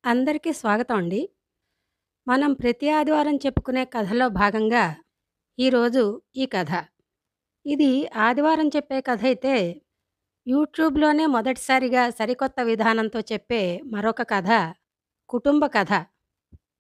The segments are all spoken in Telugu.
అందరికీ స్వాగతం అండి. మనం ప్రతి ఆదివారం చెప్పుకునే కథలో భాగంగా ఈరోజు ఈ కథ. ఇది ఆదివారం చెప్పే కథ అయితే, యూట్యూబ్‌లోనే మొదటిసారిగా సరికొత్త విధానంతో చెప్పే మరొక కథ కుటుంబ కథ.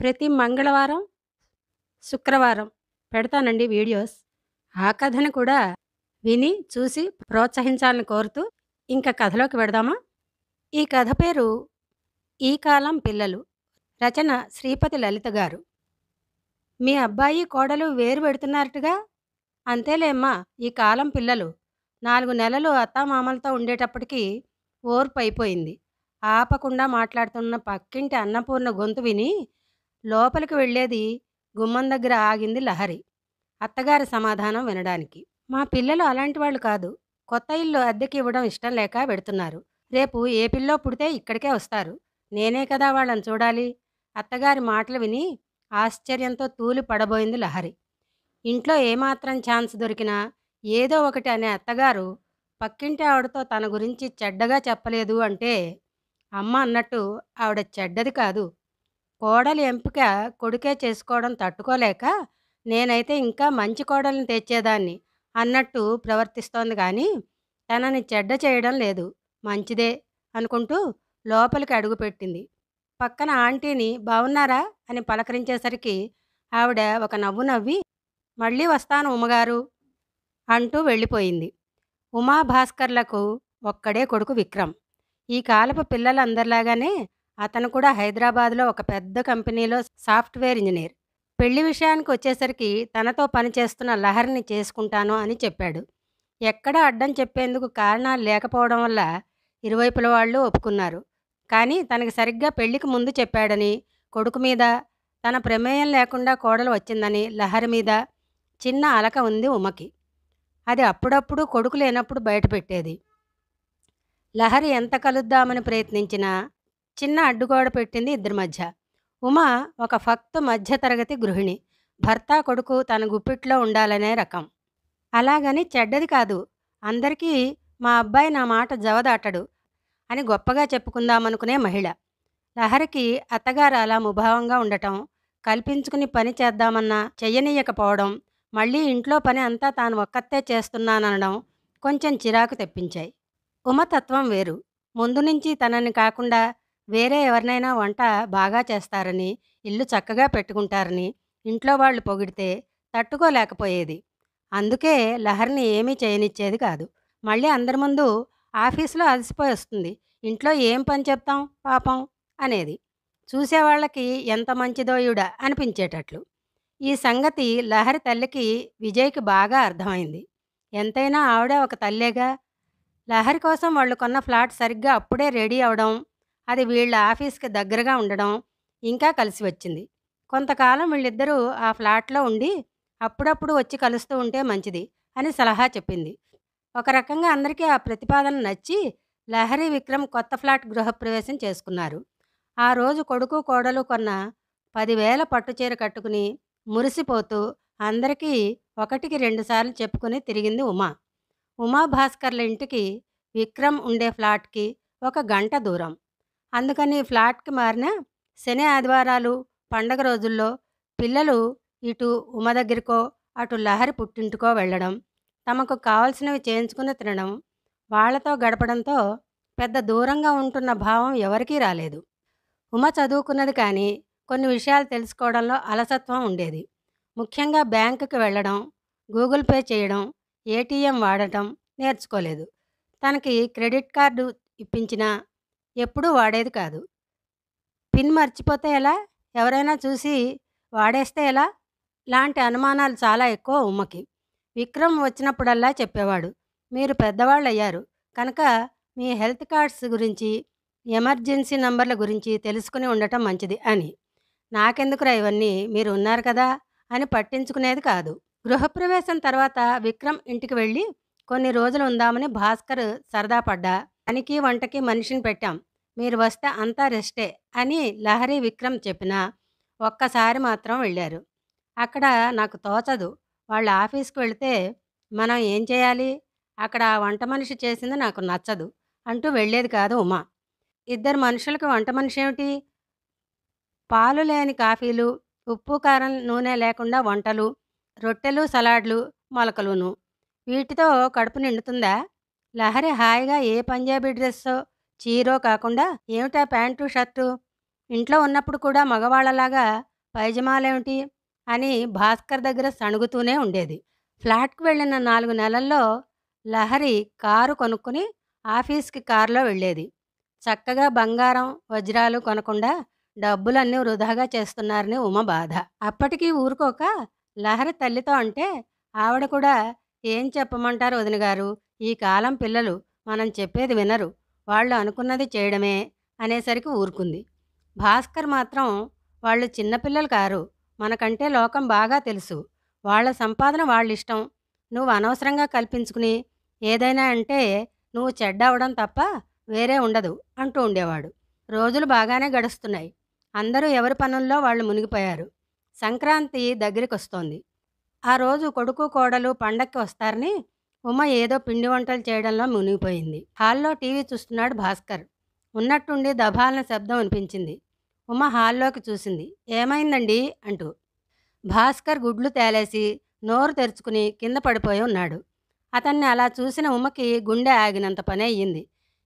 ప్రతి మంగళవారం, శుక్రవారం పెడతానండి వీడియోస్. ఆ కథని కూడా విని, చూసి ప్రోత్సహించాలని కోరుతూ ఇంక కథలోకి వెడదామా? ఈ కథ పేరు 'ఈ కాలం పిల్లలు'. రచన శ్రీపతి లలిత గారు. మీ అబ్బాయి, కోడలు వేరు పెడుతున్నారటగా? అంతేలేమ్మా ఈ కాలం పిల్లలు. 4 నెలలు అత్తామామలతో ఉండేటప్పటికి ఓర్పయిపోయింది. ఆపకుండా మాట్లాడుతున్న పక్కింటి అన్నపూర్ణ గొంతు విని లోపలికి వెళ్ళేది గుమ్మం దగ్గర ఆగింది లహరి. అత్తగారి సమాధానం వినడానికి. మా పిల్లలు అలాంటి వాళ్ళు కాదు. కొత్త ఇల్లు అద్దెకి ఇవ్వడం ఇష్టం లేక వెడుతున్నారు. రేపు ఏ పిల్లో పుడితే ఇక్కడికే వస్తారు. నేనే కదా వాళ్ళని చూడాలి. అత్తగారి మాటలు విని ఆశ్చర్యంతో తూలి పడబోయింది లహరి. ఇంట్లో ఏమాత్రం ఛాన్స్ దొరికినా ఏదో ఒకటి అనే అత్తగారు పక్కింటి ఆవిడతో తన గురించి చెడ్డగా చెప్పలేదు అంటే అమ్మ అన్నట్టు ఆవిడ చెడ్డది కాదు. కోడలి ఎంపిక కొడుకే చేసుకోవడం తట్టుకోలేక నేనైతే ఇంకా మంచి కోడల్ని తెచ్చేదాన్ని అన్నట్టు ప్రవర్తిస్తోంది కానీ తనని చెడ్డ చేయడం లేదు. మంచిదే అనుకుంటూ లోపలికి అడుగుపెట్టింది. పక్కన ఆంటీని బావున్నారా అని పలకరించేసరికి ఆవిడ ఒక నవ్వు నవ్వి మళ్ళీ వస్తాను ఉమ్మగారు అంటూ వెళ్ళిపోయింది. ఉమాభాస్కర్లకు ఒక్కడే కొడుకు విక్రమ్. ఈ కాలపు పిల్లలందరిలాగానే అతను కూడా హైదరాబాద్లో ఒక పెద్ద కంపెనీలో సాఫ్ట్వేర్ ఇంజనీర్. పెళ్లి విషయానికి వచ్చేసరికి తనతో పనిచేస్తున్న లహరిని చేసుకుంటాను అని చెప్పాడు. ఎక్కడా అడ్డం చెప్పేందుకు కారణాలు లేకపోవడం వల్ల ఇరువైపుల వాళ్ళు ఒప్పుకున్నారు. కానీ తనకి సరిగ్గా పెళ్లికి ముందు చెప్పాడని, కొడుకు మీద తన ప్రమేయం లేకుండా కోడలు వచ్చిందని లహరి మీద చిన్న అలక ఉంది ఉమకి. అది అప్పుడప్పుడు కొడుకు లేనప్పుడు బయటపెట్టేది. లహరి ఎంత కలుద్దామని ప్రయత్నించినా చిన్న అడ్డుగోడ పెట్టింది ఇద్దరి మధ్య. ఉమ ఒక ఫక్తు మధ్యతరగతి గృహిణి. భర్త కొడుకు తన గుప్పిట్లో ఉండాలనే రకం. అలాగని చెడ్డది కాదు. అందరికీ మా అబ్బాయి నా మాట జవదాటడు అని గొప్పగా చెప్పుకుందామనుకునే మహిళ. లహరికి అత్తగారు అలా ముభావంగా ఉండటం, కల్పించుకుని పని చేద్దామన్నా చెయ్యనీయకపోవడం, మళ్ళీ ఇంట్లో పని అంతా తాను ఒక్కతే చేస్తున్నాననడం కొంచెం చిరాకు తెప్పించాయి. ఉమతత్వం వేరు. ముందు నుంచి తనని కాకుండా వేరే ఎవరినైనా వంట బాగా చేస్తారని, ఇల్లు చక్కగా పెట్టుకుంటారని ఇంట్లో వాళ్ళు పొగిడితే తట్టుకోలేకపోయేది. అందుకే లహరిని ఏమీ చేయనిచ్చేది కాదు. మళ్ళీ అందరి ముందు ఆఫీసులో అలసిపోయి వస్తుంది. ఇంట్లో ఏం పని చెప్తాం పాపం అనేది. చూసేవాళ్ళకి ఎంత మంచిదో ఈవిడ అనిపించేటట్లు. ఈ సంగతి లహరి తల్లికి విజయ్కి బాగా అర్థమైంది. ఎంతైనా ఆవిడే ఒక తల్లేగా. లహరి కోసం వాళ్ళు కొన్న ఫ్లాట్ సరిగ్గా అప్పుడే రెడీ అవడం, అది వీళ్ళ ఆఫీస్కి దగ్గరగా ఉండడం ఇంకా కలిసి వచ్చింది. కొంతకాలం వీళ్ళిద్దరూ ఆ ఫ్లాట్లో ఉండి అప్పుడప్పుడు వచ్చి కలుస్తూ ఉంటే మంచిది అని సలహా చెప్పింది. ఒక రకంగా అందరికీ ఆ ప్రతిపాదన నచ్చి లహరి, విక్రమ్ కొత్త ఫ్లాట్ గృహప్రవేశం చేసుకున్నారు. ఆ రోజు కొడుకు కోడలు కొన్న 10,000 పట్టుచీర కట్టుకుని మురిసిపోతూ అందరికీ ఒకటికి 2 సార్లు చెప్పుకుని తిరిగింది ఉమా. ఉమాభాస్కర్ల ఇంటికి విక్రమ్ ఉండే ఫ్లాట్కి ఒక గంట దూరం. అందుకని ఫ్లాట్కి మారిన శని ఆదివారాలు పండగ రోజుల్లో పిల్లలు ఇటు ఉమ దగ్గరికో అటు లహరి పుట్టింటికో వెళ్ళడం, తమకు కావలసినవి చేయించుకుని తినడం, వాళ్లతో గడపడంతో పెద్ద దూరంగా ఉంటున్న భావం ఎవరికీ రాలేదు. ఉమ చదువుకున్నది కానీ కొన్ని విషయాలు తెలుసుకోవడంలో అలసత్వం ఉండేది. ముఖ్యంగా బ్యాంకుకి వెళ్ళడం, గూగుల్ పే చేయడం, ఏటీఎం వాడటం నేర్చుకోలేదు. తనకి క్రెడిట్ కార్డు ఇప్పించినా ఎప్పుడూ వాడేది కాదు. పిన్ మర్చిపోతే ఎలా? ఎవరైనా చూసి వాడేస్తే ఎలా? లాంటి అనుమానాలు చాలా ఎక్కువ ఉమ్మకి. విక్రమ్ వచ్చినప్పుడల్లా చెప్పేవాడు, మీరు పెద్దవాళ్ళయ్యారు కనుక మీ హెల్త్ కార్డ్స్ గురించి, ఎమర్జెన్సీ నంబర్ల గురించి తెలుసుకుని ఉండటం మంచిది అని. నాకెందుకురా ఇవన్నీ, మీరు ఉన్నారు కదా అని పట్టించుకునేది కాదు. గృహప్రవేశం తర్వాత విక్రమ్ ఇంటికి వెళ్ళి కొన్ని రోజులు ఉందామని భాస్కర్ సరదా పడ్డా, పనికి వంటకి మనిషిని పెట్టాం, మీరు వస్తే అంతా రెస్టే అని లహరి, విక్రమ్ చెప్పినా ఒక్కసారి మాత్రం వెళ్ళారు. అక్కడ నాకు తోచదు, వాళ్ళ ఆఫీస్కి వెళితే మనం ఏం చేయాలి, అక్కడ ఆ వంట మనిషి చేసింది నాకు నచ్చదు అంటూ వెళ్ళేది కాదు ఉమా. ఇద్దరు మనుషులకు వంట మనిషి ఏమిటి, పాలు లేని కాఫీలు, ఉప్పు, కారం, నూనె లేకుండా వంటలు, రొట్టెలు, సలాడ్లు, మొలకలును. వీటితో కడుపు నిండుతుందా? లహరి హాయిగా ఏ పంజాబీ డ్రెస్సో, చీరో కాకుండా ఏమిటా ప్యాంటు, షర్టు? ఇంట్లో ఉన్నప్పుడు కూడా మగవాళ్ళలాగా పైజమాలేమిటి? అని భాస్కర్ దగ్గర సణుగుతూనే ఉండేది. ఫ్లాట్‌కి వెళ్ళిన 4 నెలల్లో లహరి కారు కొనుక్కుని ఆఫీస్‌కి కారులో వెళ్ళేది. చక్కగా బంగారం, వజ్రాలు కొనకుండా డబ్బులన్నీ వృధాగా చేస్తున్నారని ఉమ బాధ. అప్పటికి ఊరుకోక లహరి తల్లితో అంటే ఆవిడ కూడా "ఏం చెప్పమంటారు వదిన గారు, ఈ కాలం పిల్లలు మనం చెప్పేది వినరు. వాళ్ళు అనుకున్నది చేయడమే" అనేసరికి ఊరుకుంది. భాస్కర్ మాత్రం "వాళ్ళు చిన్నపిల్లలు కారు. మనకంటే లోకం బాగా తెలుసు. వాళ్ళ సంపాదన వాళ్ళిష్టం. నువ్వు అనవసరంగా కల్పించుకుని ఏదైనా అంటే నువ్వు చెడ్డవడం తప్ప వేరే ఉండదు" అంటూ ఉండేవాడు. రోజులు బాగానే గడుస్తున్నాయి. అందరూ ఎవరి పనుల్లో వాళ్ళు మునిగిపోయారు. సంక్రాంతి దగ్గరికొస్తోంది. ఆ రోజు కొడుకు, కోడలు పండక్కి వస్తారని ఉమ ఏదో పిండి వంటలు చేయడంలో మునిగిపోయింది. హాల్లో టీవీ చూస్తున్నాడు భాస్కర్. ఉన్నట్టుండి దభాలన శబ్దం వినిపించింది. ఉమ హాల్లోకి చూసింది. "ఏమైందండి?" అంటూ. భాస్కర్ గుడ్లు తేలేసి నోరు తెరుచుకుని కింద పడిపోయి ఉన్నాడు. అతన్ని అలా చూసిన ఉమకి గుండె ఆగినంత పని అయ్యింది.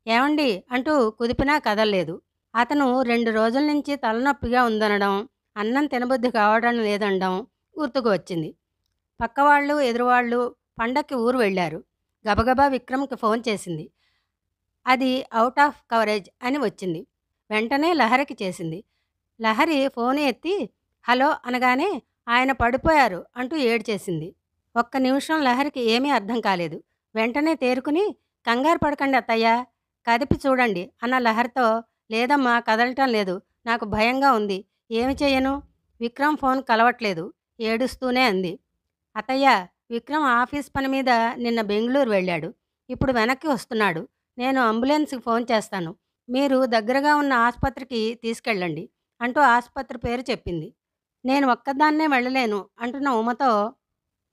"ఏమండి?" అంటూ కుదిపినా కదల్లేదు. అతను 2 రోజుల నుంచి తలనొప్పిగా ఉందనడం, అన్నం తినబుద్ధి కావడం లేదనడం గుర్తుకు వచ్చింది. పక్కవాళ్ళు, ఎదురువాళ్ళు పండక్కి ఊరు వెళ్ళారు. గబగబా విక్రమ్‌కి ఫోన్ చేసింది. అది ఔట్ ఆఫ్ కవరేజ్ అని వచ్చింది. వెంటనే లహరికి చేసింది. లహరి ఫోను ఎత్తి హలో అనగానే ఆయన పడిపోయారు అంటూ ఏడ్చేసింది. ఒక్క నిమిషం లహరికి ఏమీ అర్థం కాలేదు. వెంటనే తేరుకుని కంగారు పడకండి అత్తయ్య, కదిపి చూడండి అన్న లహరితో లేదమ్మా కదలటం లేదు, నాకు భయంగా ఉంది, ఏమి చెయ్యను, విక్రమ్ ఫోన్ కలవట్లేదు ఏడుస్తూనే అంది. అత్తయ్య, విక్రమ్ ఆఫీస్ పని మీద నిన్న బెంగుళూరు వెళ్ళాడు. ఇప్పుడు వెనక్కి వస్తున్నాడు. నేను అంబులెన్స్కి ఫోన్ చేస్తాను. మీరు దగ్గరగా ఉన్న ఆసుపత్రికి తీసుకెళ్ళండి అంటూ ఆసుపత్రి పేరు చెప్పింది. నేను ఒక్కదాన్నే వెళ్ళలేను అంటున్న ఉమతో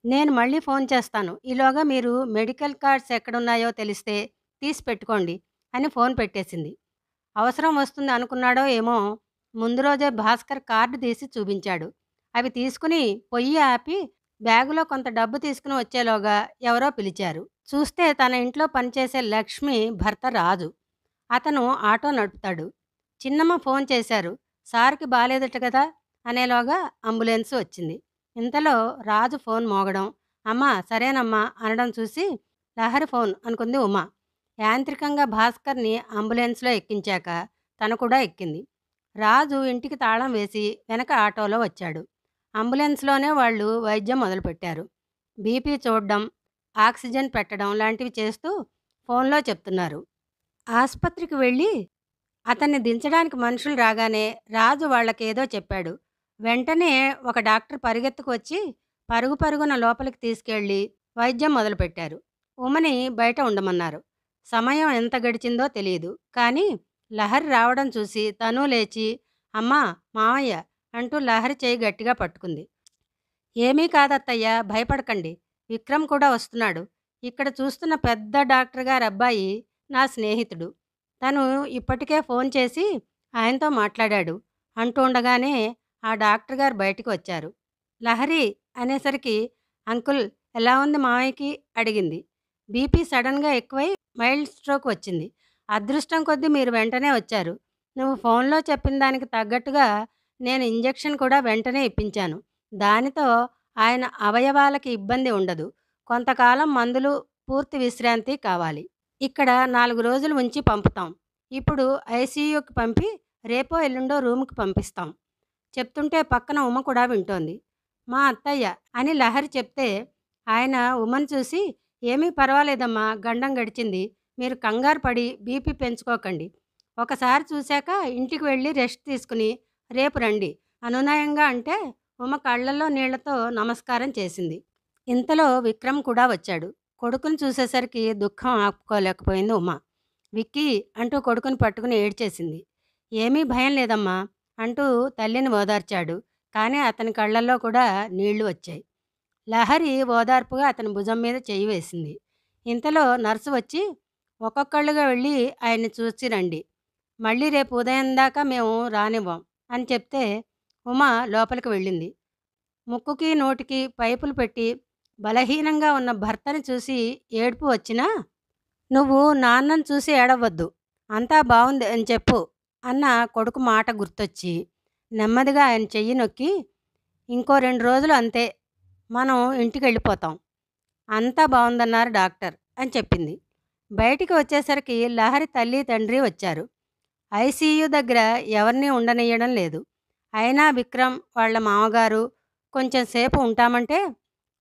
నేను మళ్ళీ ఫోన్ చేస్తాను. ఈలోగా మీరు మెడికల్ కార్డ్స్ ఎక్కడున్నాయో తెలిస్తే తీసి పెట్టుకోండి అని ఫోన్ పెట్టేసింది. అవసరం వస్తుంది అనుకున్నాడో ఏమో ముందు రోజే భాస్కర్ కార్డు తీసి చూపించాడు. అవి తీసుకుని పొయ్యి ఆపి బ్యాగులో కొంత డబ్బు తీసుకుని వచ్చేలోగా ఎవరో పిలిచారు. చూస్తే తన ఇంట్లో పనిచేసే లక్ష్మి భర్త రాజు. అతను ఆటో నడుపుతాడు. చిన్నమ్మ ఫోన్ చేశారు. సార్కి బాలేదట కదా అనేలోగా అంబులెన్స్ వచ్చింది. ఇంతలో రాజు ఫోన్ మోగడం, అమ్మా సరేనమ్మా అనడం చూసి లహరి ఫోన్ అనుకుంది ఉమ. యాంత్రికంగా భాస్కర్ని అంబులెన్స్లో ఎక్కించాక తను కూడా ఎక్కింది. రాజు ఇంటికి తాళం వేసి వెనక ఆటోలో వచ్చాడు. అంబులెన్స్లోనే వాళ్ళు వైద్యం మొదలుపెట్టారు. బీపీ చూడడం, ఆక్సిజన్ పెట్టడం లాంటివి చేస్తూ ఫోన్లో చెప్తున్నారు. ఆస్పత్రికి వెళ్ళి అతన్ని దించడానికి మనుషులు రాగానే రాజు వాళ్ళకేదో చెప్పాడు. వెంటనే ఒక డాక్టర్ పరిగెత్తుకు వచ్చి పరుగు పరుగున లోపలికి తీసుకెళ్ళి వైద్యం మొదలుపెట్టారు. ఉమని బయట ఉండమన్నారు. సమయం ఎంత గడిచిందో తెలియదు. కానీ లహరి రావడం చూసి తను లేచి అమ్మా, మావయ్య అంటూ లహరి చేయి గట్టిగా పట్టుకుంది. ఏమీ కాదత్తయ్య, భయపడకండి, విక్రమ్ కూడా వస్తున్నాడు. ఇక్కడ చూస్తున్న పెద్ద డాక్టర్ గారి అబ్బాయి నా స్నేహితుడు. తను ఇప్పటికే ఫోన్ చేసి ఆయనతో మాట్లాడాడు అంటూ ఉండగానే ఆ డాక్టర్ గారు బయటికి వచ్చారు. లహరి అనేసరికి అంకుల్ ఎలా ఉంది మావయ్యకి అడిగింది. బీపీ సడన్గా ఎక్కువై మైల్డ్ స్ట్రోక్ వచ్చింది. అదృష్టం కొద్దీ మీరు వెంటనే వచ్చారు. నువ్వు ఫోన్లో చెప్పిన దానికి తగ్గట్టుగా నేను ఇంజెక్షన్ కూడా వెంటనే ఇప్పించాను. దానితో ఆయన అవయవాలకి ఇబ్బంది ఉండదు. కొంతకాలం మందులు, పూర్తి విశ్రాంతి కావాలి. ఇక్కడ 4 రోజులు ఉంచి పంపుతాం. ఇప్పుడు ఐసీయూకి పంపి రేపో ఎల్లుండో రూమ్‌కి పంపిస్తాం. చెప్తుంటే పక్కన ఉమ కూడా వింటోంది. మా అత్తయ్య అని లహరి చెప్తే ఆయన ఉమను చూసి ఏమీ పర్వాలేదమ్మా, గండం గడిచింది. మీరు కంగారు పడి బీపీ పెంచుకోకండి. ఒకసారి చూశాక ఇంటికి వెళ్ళి రెస్ట్ తీసుకుని రేపు రండి అనునయంగా అంటే ఉమ కళ్ళల్లో నీళ్లతో నమస్కారం చేసింది. ఇంతలో విక్రమ్ కూడా వచ్చాడు. కొడుకుని చూసేసరికి దుఃఖం ఆపుకోలేకపోయింది ఉమ. విక్కీ అంటూ కొడుకుని పట్టుకుని ఏడ్చేసింది. ఏమీ భయం లేదమ్మా అంటూ తల్లిని ఓదార్చాడు. కానీ అతని కళ్ళల్లో కూడా నీళ్లు వచ్చాయి. లహరి ఓదార్పుగా అతని భుజం మీద చెయ్యి వేసింది. ఇంతలో నర్సు వచ్చి ఒక్కొక్కళ్ళుగా వెళ్ళి ఆయన్ని చూసి రండి. మళ్ళీ రేపు ఉదయం దాకా మేము రానివ్వం అని చెప్తే ఉమ లోపలికి వెళ్ళింది. ముక్కుకి, నోటికి పైపులు పెట్టి బలహీనంగా ఉన్న భర్తని చూసి ఏడుపు వచ్చినా, "నువ్వు నాన్నని చూసి ఏడవద్దు. అంతా బావుంది అని చెప్పు" అన్న కొడుకు మాట గుర్తొచ్చి, నెమ్మదిగా ఆయన చెయ్యి నొక్కి, "ఇంకో 2 రోజులు అంతే. మనం ఇంటికెళ్ళిపోతాం. అంతా బావుందన్నారు డాక్టర్" అని చెప్పింది. బయటికి వచ్చేసరికి లహరి తల్లి, తండ్రి వచ్చారు. ఐసీయూ దగ్గర ఎవరినీ ఉండనియ్యడం లేదు. అయినా విక్రమ్ వాళ్ళ మామగారు కొంచెం సేపు ఉంటామంటే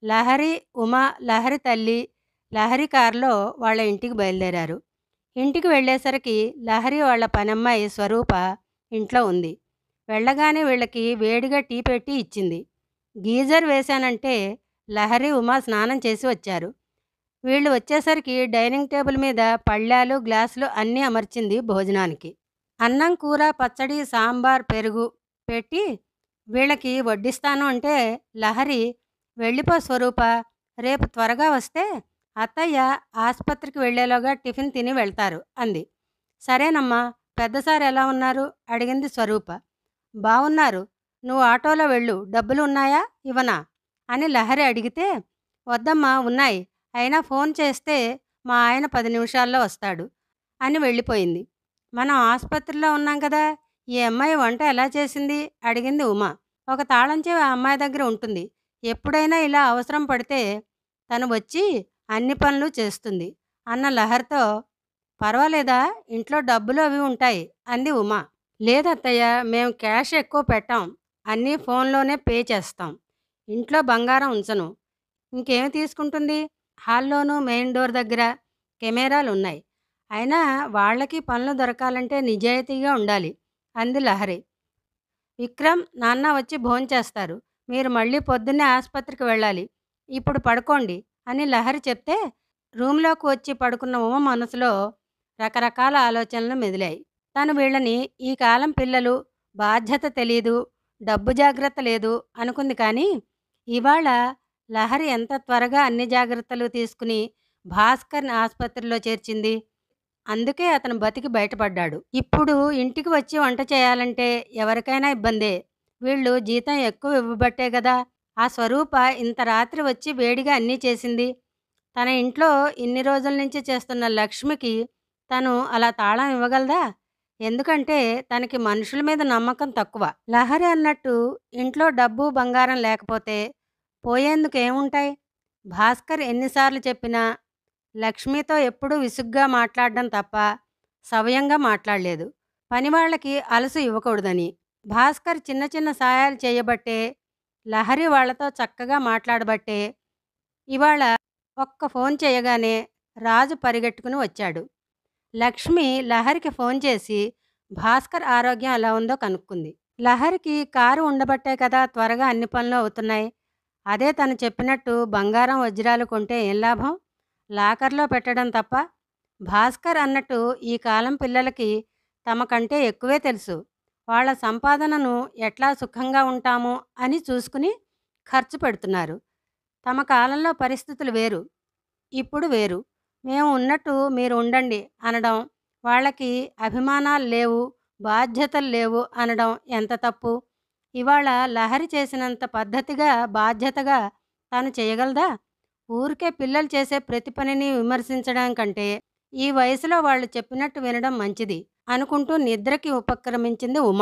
లహరి, ఉమ, లహరి తల్లి లహరి కారులో వాళ్ళ ఇంటికి బయలుదేరారు. ఇంటికి వెళ్ళేసరికి లహరి వాళ్ళ పనమ్మాయి స్వరూప ఇంట్లో ఉంది. వెళ్ళగానే వీళ్ళకి వేడిగా టీ పెట్టి ఇచ్చింది. గీజర్ వేశానంటే లహరి, ఉమ స్నానం చేసి వచ్చారు. వీళ్ళు వచ్చేసరికి డైనింగ్ టేబుల్ మీద పళ్ళాలు, గ్లాసులు అన్నీ అమర్చింది భోజనానికి. అన్నం, కూర, పచ్చడి, సాంబార్, పెరుగు పెట్టి వీళ్ళకి వడ్డిస్తాను అంటే లహరి, "వెళ్ళిపో స్వరూప, రేపు త్వరగా వస్తే అత్తయ్య ఆస్పత్రికి వెళ్ళేలోగా టిఫిన్ తిని వెళ్తారు" అంది. "సరేనమ్మా, పెద్దసారు ఎలా ఉన్నారు?" అడిగింది స్వరూప. "బావున్నారు. నువ్వు ఆటోలో వెళ్ళు. డబ్బులు ఉన్నాయా, ఇవ్వనా?" అని లహరి అడిగితే, "వద్దమ్మా, ఉన్నాయి. అయినా ఫోన్ చేస్తే మా ఆయన 10 నిమిషాల్లో వస్తాడు" అని వెళ్ళిపోయింది. "మనం ఆసుపత్రిలో ఉన్నాం కదా, ఈ అమ్మాయి వంట ఎలా చేసింది?" అడిగింది ఉమ. "ఒక తాళం చెవి ఆ అమ్మాయి దగ్గర ఉంటుంది. ఎప్పుడైనా ఇలా అవసరం పడితే తను వచ్చి అన్ని పనులు చేస్తుంది" అన్న లహరితో, "పర్వాలేదా, ఇంట్లో డబ్బులు అవి ఉంటాయి" అంది ఉమ. "లేదత్తయ్య, మేము క్యాష్ ఎక్కువ పెట్టాం. అన్నీ ఫోన్లోనే పే చేస్తాం. ఇంట్లో బంగారం ఉంచను. ఇంకేమి తీసుకుంటుంది? హాల్లోనూ మెయిన్ డోర్ దగ్గర కెమెరాలున్నాయి. అయినా వాళ్ళకి పనులు దొరకాలంటే నిజాయితీగా ఉండాలి" అంది లహరి. "విక్రమ్, నాన్న వచ్చి భోంచేస్తారు. మీరు మళ్ళీ పొద్దున్నే ఆసుపత్రికి వెళ్ళాలి. ఇప్పుడు పడుకోండి" అని లహరి చెప్తే రూమ్లోకి వచ్చి పడుకున్న ఉమ మనసులో రకరకాల ఆలోచనలు మెదిలాయి. తను వీళ్ళని ఈ కాలం పిల్లలు, బాధ్యత తెలీదు, డబ్బు జాగ్రత్త లేదు అనుకుంది. కానీ ఇవాళ లహరి ఎంత త్వరగా అన్ని జాగ్రత్తలు తీసుకుని భాస్కర్ని ఆసుపత్రిలో చేర్చింది. అందుకే అతను బతికి బయటపడ్డాడు. ఇప్పుడు ఇంటికి వచ్చి వంట చేయాలంటే ఎవరికైనా ఇబ్బందే. వీళ్ళు జీతం ఎక్కువ ఇవ్వబట్టే గదా ఆ స్వరూప ఇంత రాత్రి వచ్చి వేడిగా అన్నీ చేసింది. తన ఇంట్లో ఇన్ని రోజుల నుంచి చేస్తున్న లక్ష్మికి తను అలా తాళం ఇవ్వగలదా? ఎందుకంటే తనకి మనుషుల మీద నమ్మకం తక్కువ. లహరి అన్నట్టు ఇంట్లో డబ్బు, బంగారం లేకపోతే పోయేందుకు ఏముంటాయి? భాస్కర్ ఎన్నిసార్లు చెప్పినా లక్ష్మితో ఎప్పుడూ విసుగ్గా మాట్లాడడం తప్ప సవ్యంగా మాట్లాడలేదు. పనివాళ్లకి అలసు ఇవ్వకూడదని. భాస్కర్ చిన్న చిన్న సాయాలు చేయబట్టే, లహరి వాళ్లతో చక్కగా మాట్లాడబట్టే ఇవాళ ఒక్క ఫోన్ చేయగానే రాజు పరిగెట్టుకుని వచ్చాడు. లక్ష్మి లహరికి ఫోన్ చేసి భాస్కర్ ఆరోగ్యం ఎలా ఉందో కనుక్కుంది. లహరికి కారు ఉండబట్టే కదా త్వరగా అన్ని పనులు అవుతున్నాయి. అదే తను చెప్పినట్టు బంగారం, వజ్రాలు కొంటే ఏం లాభం? లాకర్లో పెట్టడం తప్ప. భాస్కర్ అన్నట్టు ఈ కాలం పిల్లలకి తమ కంటే ఎక్కువే తెలుసు. వాళ్ళ సంపాదనను ఎట్లా సుఖంగా ఉంటాము అని చూసుకుని ఖర్చు పెడుతున్నారు. తమ కాలంలో పరిస్థితులు వేరు, ఇప్పుడు వేరు. మేము ఉన్నట్టు మీరు ఉండండి అనడం, వాళ్ళకి అభిమానాలు లేవు, బాధ్యతలు లేవు అనడం ఎంత తప్పు? ఇవాళ లహరి చేసినంత పద్ధతిగా, బాధ్యతగా తాను చేయగలదా? ఊరికే పిల్లలు చేసే ప్రతి పనిని విమర్శించడం కంటే ఈ వయసులో వాళ్ళు చెప్పినట్టు వినడం మంచిది అనుకుంటూ నిద్రకి ఉపక్రమించింది ఉమ.